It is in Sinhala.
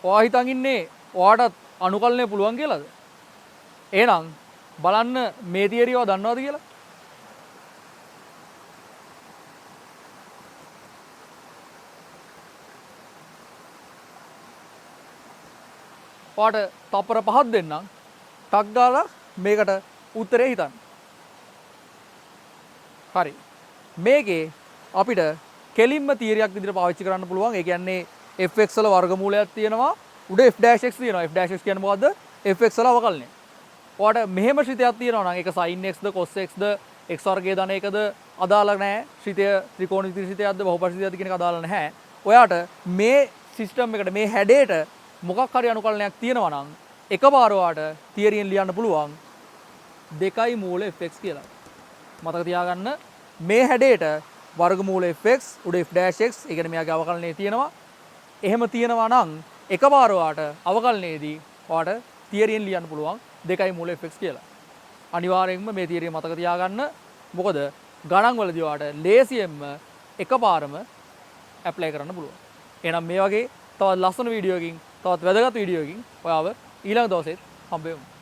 ඔයා හිතන් ඉන්නේ ඔයාටත් අනුකලනය පුළුවන් කියලාද? එහෙනම් බලන්න මේ තියරිය ඔයා දන්නවද කියලා? ඔයාට තප්පර 5ක් දෙන්නම්. ටක් ගාලා මේකට උත්තරේ හිතන්න. හරි. මේකේ අපිට කෙලින්ම තියරියක් විදිහට පාවිච්චි කරන්න පුළුවන්. ඒ කියන්නේ fx වල වර්ගමූලයක් තියෙනවා. උඩ f'(x) තියෙනවා. f'(x) කියන්නේ මොකද්ද? fx වල අවකලනය. ඔයාට මෙහෙම ශ්‍රිතයක් තියෙනවා නම් ඒක sin x ද cos x ද x වර්ගයේ ධන එකද අදාළ නැහැ. ශ්‍රිතය ත්‍රිකෝණ ශ්‍රිතයක්ද බහුපරී ශ්‍රිතයක්ද කියන එක අදාළ නැහැ. ඔයාට මේ සිස්ටම් එකට මේ හැඩයට මොකක් හරි අනුකලනයක් තියෙනවා නම් එකපාර ඔයාට තියරියෙන් ලියන්න පුළුවන් 2 මූල fx කියලා. මතක තියාගන්න මේ හැඩයට වර්ගමූල fx උඩ f'(x) ඒ කියන්නේ මෙයාගේ අවකලනය තියෙනවා. එහෙම තියෙනවා නම් එකපාර ඔයාට අවකලනයේදී ඔයාට තියරියෙන් ලියන්න පුළුවන් 2 මූල fx කියලා. අනිවාර්යෙන්ම මේ තියරිය මතක තියාගන්න. මොකද ගණන් වලදී ඔයාට ලේසියෙන්ම එකපාරම ඇප්ලයි කරන්න පුළුවන්. එහෙනම් මේ වගේ තවත් ලස්සන වීඩියෝ එකකින් තවත් වැදගත් වීඩියෝ එකකින් ඔයාව ඊළඟ දවසෙත් හම්බ වෙමු.